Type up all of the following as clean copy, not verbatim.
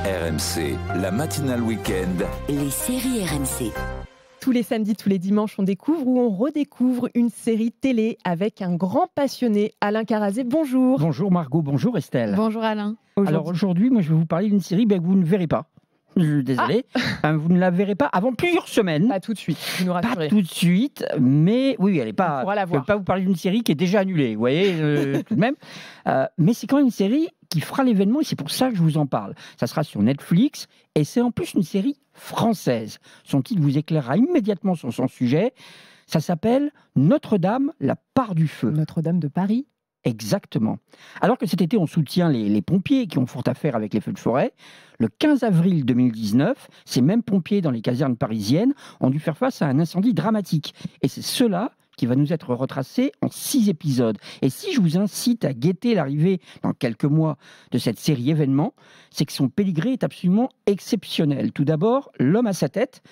RMC, la matinale week-end. Les séries RMC. Tous les samedis, tous les dimanches, on découvre ou on redécouvre une série télé avec un grand passionné, Alain Carazé. Bonjour. Bonjour Margot, bonjour Estelle. Bonjour Alain. Alors aujourd'hui, moi je vais vous parler d'une série que vous ne verrez pas. Désolé, vous ne la verrez pas avant plusieurs semaines. Pas tout de suite, vous nous rassurez. Pas tout de suite, mais oui, elle est pas. On pourra la Je ne voir. vais pas vous parler d'une série qui est déjà annulée, vous voyez, tout de même. Mais c'est quand même une série qui fera l'événement et c'est pour ça que je vous en parle. Ça sera sur Netflix et c'est en plus une série française. Son titre vous éclairera immédiatement sur son sujet. Ça s'appelle Notre-Dame, la part du feu. Notre-Dame de Paris. Exactement. Alors que cet été, on soutient les pompiers qui ont fort à faire avec les feux de forêt, le 15 avril 2019, ces mêmes pompiers dans les casernes parisiennes ont dû faire face à un incendie dramatique. Et c'est cela qui va nous être retracé en 6 épisodes. Et si je vous incite à guetter l'arrivée dans quelques mois de cette série événement, c'est que son pédigré est absolument exceptionnel. Tout d'abord, l'homme à sa tête,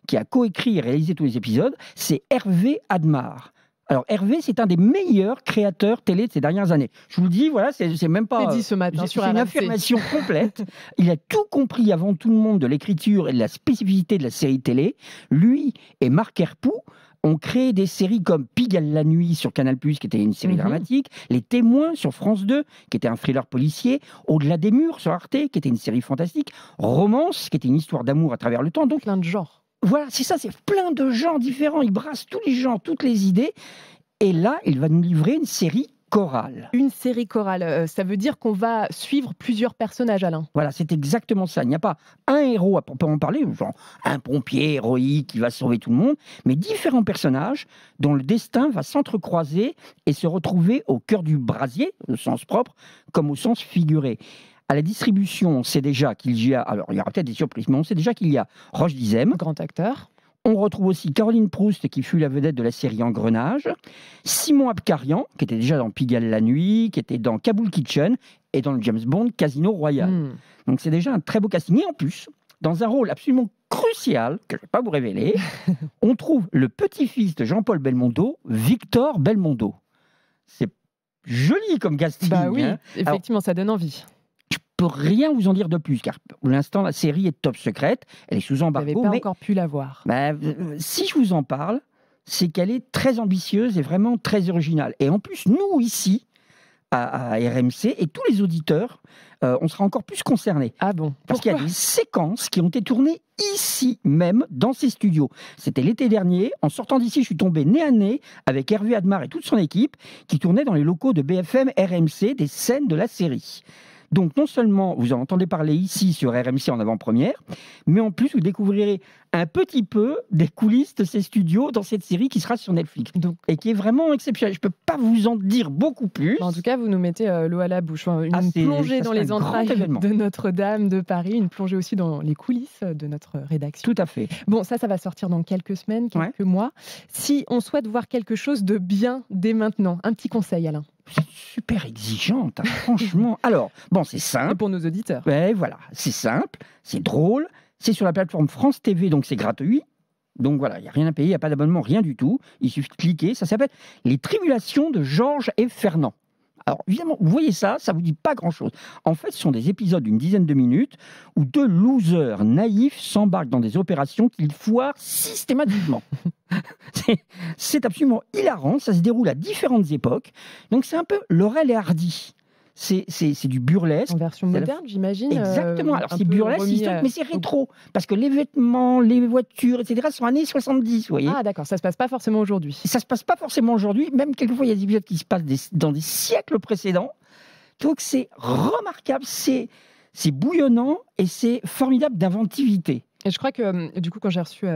qui a coécrit et réalisé tous les épisodes, c'est Hervé Admar. Alors Hervé, c'est un des meilleurs créateurs télé de ces dernières années. Je vous le dis, voilà, c'est même pas... C'est dit ce matin sur C'est une RMC. affirmation complète. Il a tout compris avant tout le monde de l'écriture et de la spécificité de la série télé. Lui et Marc Herpoux ont créé des séries comme Pigalle la nuit sur Canal+, qui était une série dramatique, Les Témoins sur France 2, qui était un thriller policier, Au-delà des murs sur Arte, qui était une série fantastique, Romance, qui était une histoire d'amour à travers le temps. Donc Plein de genres. voilà, c'est ça, c'est plein de genres différents. Il brasse tous les genres, toutes les idées. Et là, il va nous livrer une série chorale. Une série chorale, ça veut dire qu'on va suivre plusieurs personnages, Alain. Voilà, c'est exactement ça. Il n'y a pas un héros à en parler, genre un pompier héroïque qui va sauver tout le monde, mais différents personnages dont le destin va s'entrecroiser et se retrouver au cœur du brasier, au sens propre, comme au sens figuré. À la distribution, on sait déjà qu'il y a, alors il y aura peut-être des surprises, mais on sait déjà qu'il y a Roche Dizem. Grand acteur. On retrouve aussi Caroline Proust, qui fut la vedette de la série Engrenage, Simon Abkarian, qui était déjà dans Pigalle la nuit, qui était dans Kaboul Kitchen, et dans le James Bond Casino Royale. Donc c'est déjà un très beau casting. Et en plus, dans un rôle absolument crucial, que je ne vais pas vous révéler, on trouve le petit-fils de Jean-Paul Belmondo, Victor Belmondo. C'est joli comme casting. Bah oui, hein. effectivement, ça donne envie. Je peux rien vous en dire de plus, car pour l'instant, la série est top secrète, elle est sous Vous n'avez embargo, pas mais encore pu la voir. si je vous en parle, c'est qu'elle est très ambitieuse et vraiment très originale. Et en plus, nous, ici, à RMC, et tous les auditeurs, on sera encore plus concernés. Ah bon? Parce qu'il y a des séquences qui ont été tournées ici même, dans ces studios. C'était l'été dernier. En sortant d'ici, je suis tombé nez à nez avec Hervé Admar et toute son équipe qui tournaient dans les locaux de BFM RMC des scènes de la série. Donc non seulement vous en entendez parler ici sur RMC en avant-première, mais en plus vous découvrirez un petit peu des coulisses de ces studios dans cette série qui sera sur Netflix. Donc, Et qui est vraiment exceptionnelle. Je ne peux pas vous en dire beaucoup plus. en tout cas, vous nous mettez l'eau à la bouche. Une plongée ça dans sera les un grand entrailles événement. de Notre-Dame de Paris, une plongée aussi dans les coulisses de notre rédaction. Tout à fait. Bon, ça va sortir dans quelques semaines, quelques mois. Si on souhaite voir quelque chose de bien dès maintenant, un petit conseil, Alain. C'est super exigeante, hein, franchement. Alors, bon, c'est Et simple. pour nos auditeurs. Ouais, voilà, c'est simple, c'est drôle. C'est sur la plateforme France TV, donc c'est gratuit. Donc voilà, il n'y a rien à payer, il n'y a pas d'abonnement, rien du tout. Il suffit de cliquer. Ça s'appelle Les Tribulations de Georges et Fernand. Alors évidemment, vous voyez ça, ça vous dit pas grand-chose. En fait, ce sont des épisodes d'une dizaine de minutes où deux losers naïfs s'embarquent dans des opérations qu'ils foirent systématiquement. C'est absolument hilarant, ça se déroule à différentes époques. Donc c'est un peu Laurel et Hardy. C'est du burlesque. En version C'est la- moderne, j'imagine. Exactement. Alors un c'est peu burlesque, remis historique, mais c'est rétro. Parce que les vêtements, les voitures, etc. sont années 70, vous voyez. Ah d'accord, ça se passe pas forcément aujourd'hui. Et ça se passe pas forcément aujourd'hui. Même quelquefois, il y a des épisodes qui se passent dans des siècles précédents. Donc c'est remarquable, c'est bouillonnant et c'est formidable d'inventivité. Et je crois que du coup, quand j'ai reçu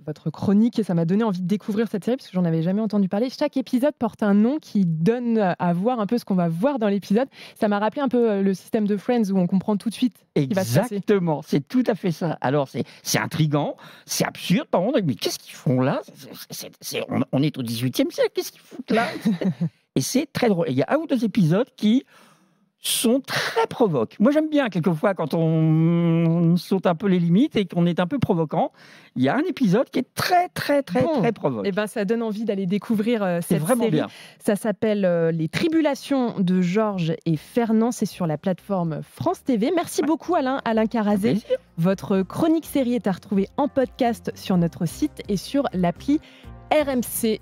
votre chronique, ça m'a donné envie de découvrir cette série parce que j'en avais jamais entendu parler. Chaque épisode porte un nom qui donne à voir un peu ce qu'on va voir dans l'épisode. Ça m'a rappelé un peu le système de Friends où on comprend tout de suite ce qui va se passer. Exactement, c'est tout à fait ça. Alors c'est intriguant, c'est absurde. Par contre, mais qu'est-ce qu'ils font là? On est au XVIIIe siècle, qu'est-ce qu'ils foutent là? Et c'est très drôle. Et il y a un ou deux épisodes qui sont très provoques. Moi, j'aime bien quelquefois quand on saute un peu les limites et qu'on est un peu provoquant. Il y a un épisode qui est très provoque. Et ben, ça donne envie d'aller découvrir C'est cette vraiment série. bien. Ça s'appelle Les Tribulations de Georges et Fernand. C'est sur la plateforme France TV. Merci beaucoup Alain Carazé. Plaisir. Votre chronique série est à retrouver en podcast sur notre site et sur l'appli RMC.